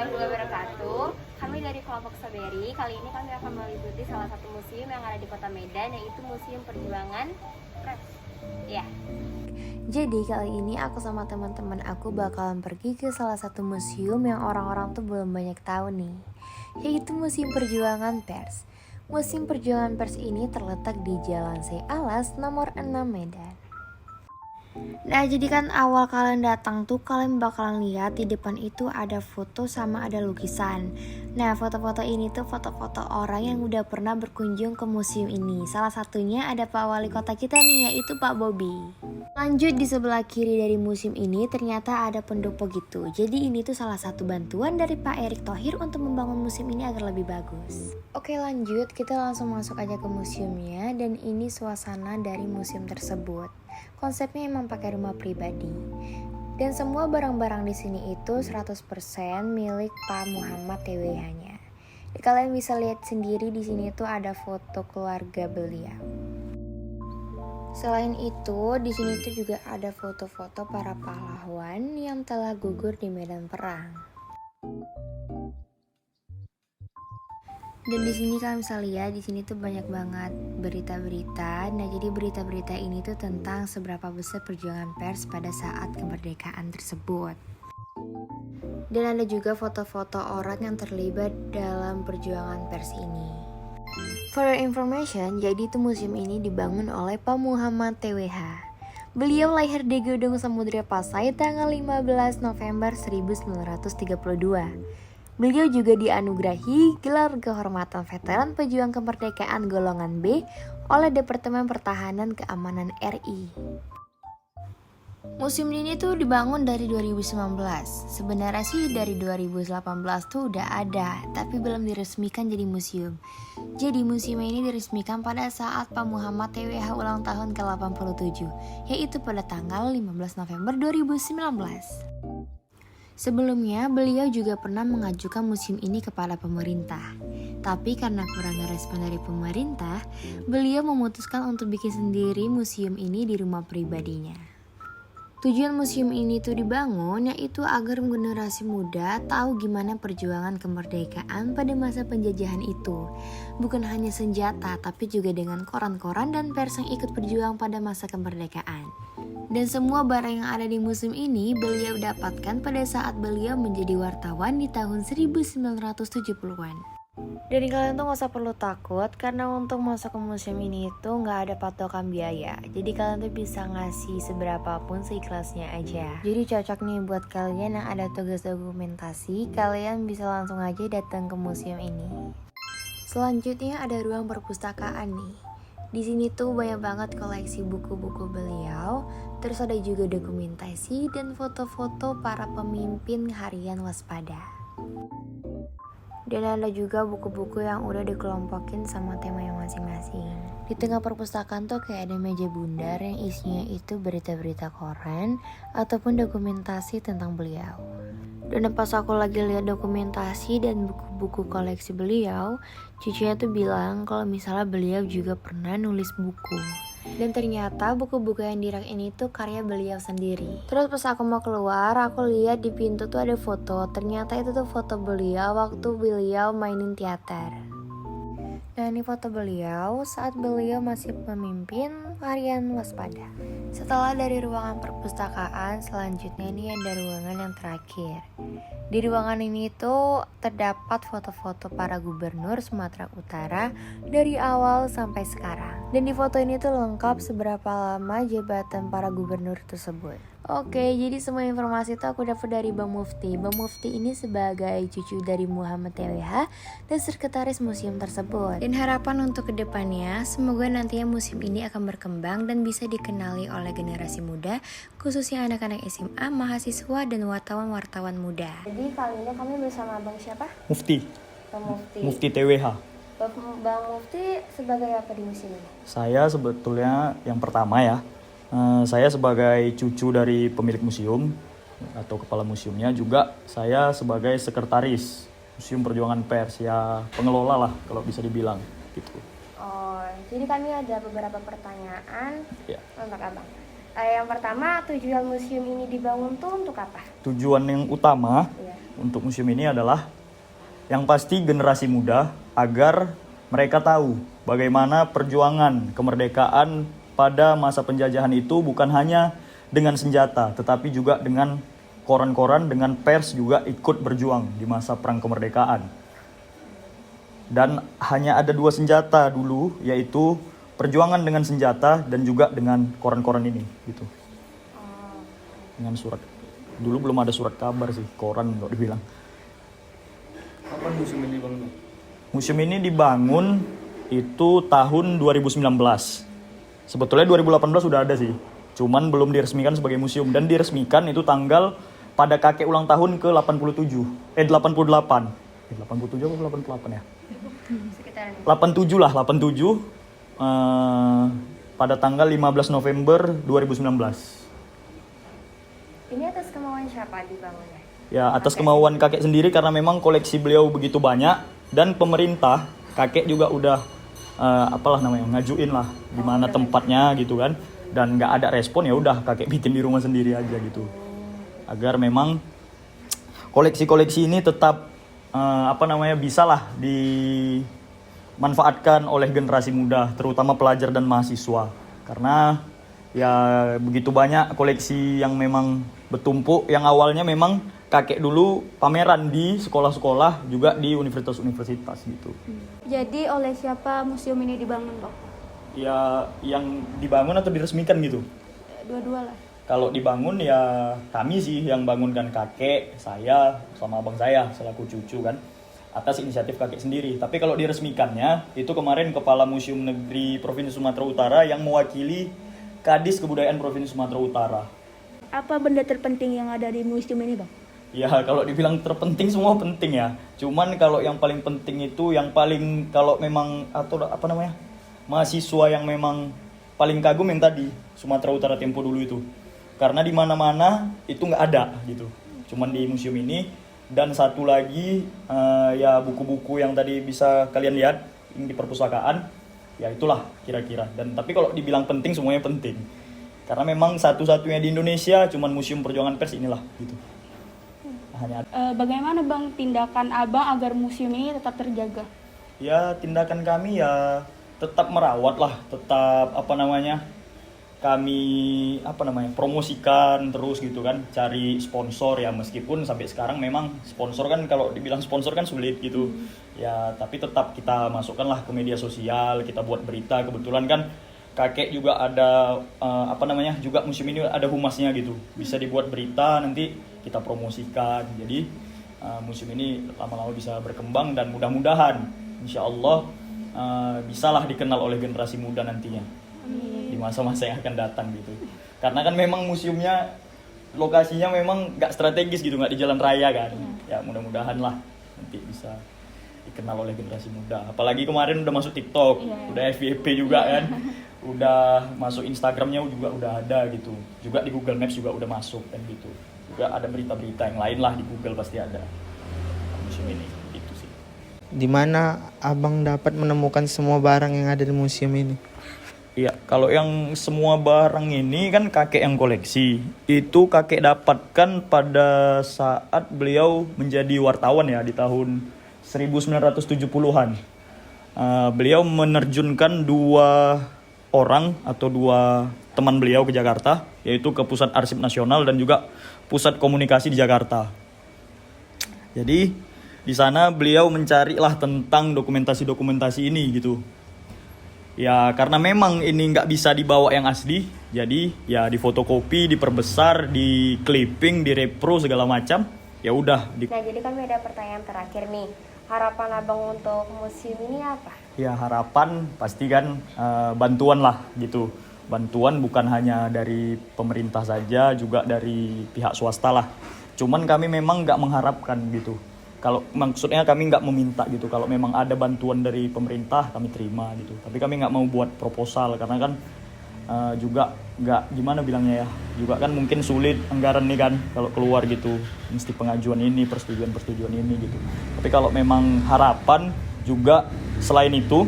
warahmatullahi wabarakatuh. Kami dari kelompok Saberi. Kali ini kami akan meliputi salah satu museum yang ada di Kota Medan, yaitu Museum Perjuangan Pers. Ya. Jadi kali ini aku sama teman-teman aku bakalan pergi ke salah satu museum yang orang-orang tuh belum banyak tahu nih, yaitu Museum Perjuangan Pers. Museum Perjuangan Pers ini terletak di Jalan Syekh Alas nomor 6 Medan. Nah, jadi kan awal kalian datang tuh kalian bakalan lihat di depan itu ada foto sama ada lukisan. Nah, foto-foto ini tuh foto-foto orang yang udah pernah berkunjung ke museum ini. Salah satunya ada Pak Wali Kota kita nih, yaitu Pak Bobi. Lanjut, di sebelah kiri dari museum ini ternyata ada pendopo gitu. Jadi ini tuh salah satu bantuan dari Pak Erick Thohir untuk membangun museum ini agar lebih bagus. Oke, lanjut, kita langsung masuk aja ke museumnya. Dan ini suasana dari museum tersebut. Konsepnya emang pakai rumah pribadi. Dan semua barang-barang di sini itu 100% milik Pak Muhammad TWH-nya. Kalian bisa lihat sendiri di sini tuh ada foto keluarga beliau. Selain itu, di sini tuh juga ada foto-foto para pahlawan yang telah gugur di medan perang. Dan di sini kalian bisa lihat di sini tuh banyak banget berita-berita. Nah, jadi berita-berita ini tuh tentang seberapa besar perjuangan pers pada saat kemerdekaan tersebut. Dan ada juga foto-foto orang yang terlibat dalam perjuangan pers ini. For your information, jadi itu museum ini dibangun oleh Pak Muhammad TWH. Beliau lahir di Gedung Samudra Pasai tanggal 15 November 1932. Beliau juga dianugerahi gelar kehormatan veteran pejuang kemerdekaan golongan B oleh Departemen Pertahanan Keamanan RI. Museum ini tuh dibangun dari 2019. Sebenarnya sih dari 2018 tuh udah ada, tapi belum diresmikan jadi museum. Jadi museum ini diresmikan pada saat Pak Muhammad TWH ulang tahun ke-87, yaitu pada tanggal 15 November 2019. Sebelumnya, beliau juga pernah mengajukan museum ini kepada pemerintah. Tapi karena kurangnya respon dari pemerintah, beliau memutuskan untuk bikin sendiri museum ini di rumah pribadinya. Tujuan museum ini tuh dibangun yaitu agar generasi muda tahu gimana perjuangan kemerdekaan pada masa penjajahan itu. Bukan hanya senjata, tapi juga dengan koran-koran dan pers yang ikut berjuang pada masa kemerdekaan. Dan semua barang yang ada di museum ini beliau dapatkan pada saat beliau menjadi wartawan di tahun 1970-an. Dan kalian tuh gak usah perlu takut, karena untuk masuk ke museum ini itu gak ada patokan biaya. Jadi kalian tuh bisa ngasih seberapapun seikhlasnya aja. Jadi cocok nih buat kalian yang ada tugas dokumentasi, kalian bisa langsung aja datang ke museum ini. Selanjutnya ada ruang perpustakaan nih. Di sini tuh banyak banget koleksi buku-buku beliau, terus ada juga dokumentasi dan foto-foto para pemimpin harian waspada. Dan ada juga buku-buku yang udah dikelompokin sama tema yang masing-masing. Di tengah perpustakaan tuh kayak ada meja bundar yang isinya itu berita-berita koran ataupun dokumentasi tentang beliau. Dan pas aku lagi lihat dokumentasi dan buku-buku koleksi beliau, cucunya tuh bilang kalau misalnya beliau juga pernah nulis buku. Dan ternyata buku-buku yang di rak ini tuh karya beliau sendiri. Terus pas aku mau keluar, aku lihat di pintu tuh ada foto. Ternyata itu tuh foto beliau waktu beliau mainin teater. Nah, ini foto beliau saat beliau masih memimpin harian waspada. Setelah dari ruangan perpustakaan, selanjutnya ini ada ruangan yang terakhir. Di ruangan ini tuh terdapat foto-foto para gubernur Sumatera Utara dari awal sampai sekarang. Dan di foto ini tuh lengkap seberapa lama jabatan para gubernur tersebut. Oke, jadi semua informasi itu aku dapat dari Bang Mufti. Bang Mufti ini sebagai cucu dari Muhammad TWH dan sekretaris museum tersebut. Dan harapan untuk kedepannya, semoga nantinya museum ini akan berkembang dan bisa dikenali oleh generasi muda, khususnya anak-anak SMA, mahasiswa, dan wartawan-wartawan muda. Jadi kali ini kami bersama Bang siapa? Mufti. Bang Mufti. Mufti TWH. Bang Mufti sebagai apa di museum ini? Saya sebetulnya yang pertama ya, saya sebagai cucu dari pemilik museum atau kepala museumnya, juga saya sebagai sekretaris Museum Perjuangan Pers, ya pengelola lah kalau bisa dibilang gitu. Oh, jadi kami ada beberapa pertanyaan Ya. untuk Abang. Yang pertama, tujuan museum ini dibangun tuh untuk apa? Tujuan yang utama Iya. untuk museum ini adalah yang pasti generasi muda agar mereka tahu bagaimana perjuangan kemerdekaan pada masa penjajahan itu bukan hanya dengan senjata, tetapi juga dengan koran-koran, dengan pers juga ikut berjuang di masa perang kemerdekaan. Dan hanya ada 2 senjata dulu, yaitu perjuangan dengan senjata dan juga dengan koran-koran ini, gitu. Dengan surat. Dulu belum ada surat kabar sih, koran kalau dibilang. Kapan museum ini dibangun? Museum ini dibangun itu tahun 2019. Sebetulnya 2018 sudah ada sih, cuman belum diresmikan sebagai museum. Dan diresmikan itu tanggal pada kakek ulang tahun ke 88. 88 atau 88 ya? Sekitaran ini. 87 lah, 87 pada tanggal 15 November 2019. Ini atas kemauan siapa dibangunnya? Ya, atas kemauan kakek sendiri karena memang koleksi beliau begitu banyak dan pemerintah, kakek juga udah ngajuin lah di mana tempatnya gitu kan. Dan nggak ada respon, ya udah kakek bikin di rumah sendiri aja gitu. Agar memang koleksi-koleksi ini tetap bisa lah dimanfaatkan oleh generasi muda, terutama pelajar dan mahasiswa. Karena ya begitu banyak koleksi yang memang bertumpuk, yang awalnya memang kakek dulu pameran di sekolah-sekolah, juga di universitas-universitas gitu. Jadi oleh siapa museum ini dibangun, Bang? Ya yang dibangun atau diresmikan gitu. Dua-dua lah. Kalau dibangun ya kami sih yang bangunkan, kakek, saya, sama abang saya selaku cucu kan, atas inisiatif kakek sendiri. Tapi kalau diresmikannya, itu kemarin Kepala Museum Negeri Provinsi Sumatera Utara yang mewakili Kadis Kebudayaan Provinsi Sumatera Utara. Apa benda terpenting yang ada di museum ini, Bang? Ya kalau dibilang terpenting, semua penting ya. Cuman kalau yang paling penting itu, yang paling kalau memang mahasiswa yang memang paling kagum yang tadi Sumatera Utara Tempo dulu itu. Karena di mana-mana itu nggak ada gitu. Cuman di museum ini. Dan satu lagi ya buku-buku yang tadi bisa kalian lihat di perpustakaan. Ya itulah kira-kira. Dan tapi kalau dibilang penting, semuanya penting. Karena memang satu-satunya di Indonesia cuman Museum Perjuangan Pers inilah gitu. Hanya Bagaimana, Bang, tindakan Abang agar museum ini tetap terjaga? ya tindakan kami ya tetap merawat lah, tetap kami promosikan terus gitu kan, cari sponsor ya, meskipun sampai sekarang memang sponsor kan, kalau dibilang sponsor kan sulit gitu ya, tapi tetap kita masukkanlah ke media sosial, kita buat berita. Kebetulan kan kakek juga ada juga museum ini ada humasnya gitu, bisa dibuat berita, nanti kita promosikan. Jadi museum ini lama-lama bisa berkembang dan mudah-mudahan insya Allah bisalah dikenal oleh generasi muda nantinya di masa-masa yang akan datang gitu. Karena kan memang museumnya lokasinya memang nggak strategis gitu, nggak di jalan raya kan. Ya mudah-mudahan lah nanti bisa dikenal oleh generasi muda. Apalagi kemarin udah masuk TikTok, udah FYP juga kan, udah masuk Instagramnya juga udah ada gitu. Juga di Google Maps juga udah masuk kan gitu. Juga ada berita-berita yang lain lah di Google pasti ada museum ini gitu sih. Di mana Abang dapat menemukan semua barang yang ada di museum ini? Iya, kalau yang semua barang ini kan kakek yang koleksi. Itu kakek dapatkan pada saat beliau menjadi wartawan ya di tahun 1970-an. Beliau menerjunkan 2 orang atau 2 teman beliau ke Jakarta, yaitu ke Pusat Arsip Nasional dan juga Pusat Komunikasi di Jakarta. Jadi di sana beliau mencarilah tentang dokumentasi-dokumentasi ini gitu. Ya karena memang ini nggak bisa dibawa yang asli, jadi ya difotokopi, diperbesar, di clipping, di repro segala macam. Ya udah. Nah jadi kami ada pertanyaan terakhir nih. Harapan Abang untuk museum ini apa? Ya harapan pasti kan bantuan lah gitu. Bantuan bukan hanya dari pemerintah saja, juga dari pihak swasta lah. Cuman kami memang nggak mengharapkan gitu. Kalau maksudnya kami nggak meminta gitu. Kalau memang ada bantuan dari pemerintah kami terima gitu. Tapi kami nggak mau buat proposal karena kan juga nggak gimana bilangnya ya. Juga kan mungkin sulit anggaran nih kan kalau keluar gitu. Mesti pengajuan ini, persetujuan ini gitu. Tapi kalau memang harapan juga selain itu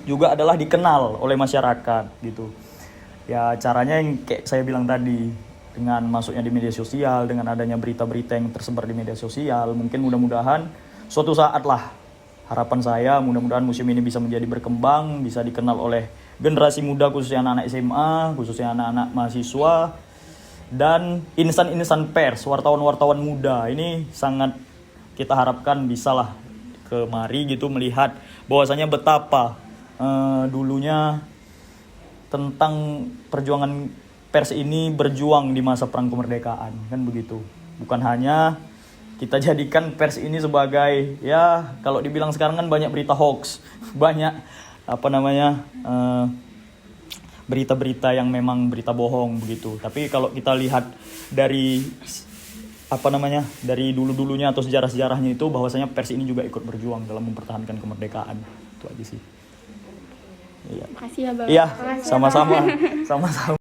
juga adalah dikenal oleh masyarakat gitu. Ya caranya yang kayak saya bilang tadi, dengan masuknya di media sosial, dengan adanya berita-berita yang tersebar di media sosial, mungkin mudah-mudahan suatu saat lah, harapan saya mudah-mudahan museum ini bisa menjadi berkembang, bisa dikenal oleh generasi muda khususnya anak-anak SMA, khususnya anak-anak mahasiswa, dan insan-insan pers, wartawan-wartawan muda. Ini sangat kita harapkan bisalah kemari gitu melihat bahwasanya betapa dulunya tentang perjuangan pers ini berjuang di masa perang kemerdekaan, kan begitu. Bukan hanya kita jadikan pers ini sebagai, ya kalau dibilang sekarang kan banyak berita hoax, banyak berita-berita yang memang berita bohong begitu. Tapi kalau kita lihat dari dari dulu-dulunya atau sejarah-sejarahnya itu, bahwasanya pers ini juga ikut berjuang dalam mempertahankan kemerdekaan. Itu aja sih. Iya. Makasih ya Bang. Iya, sama-sama. Sama-sama.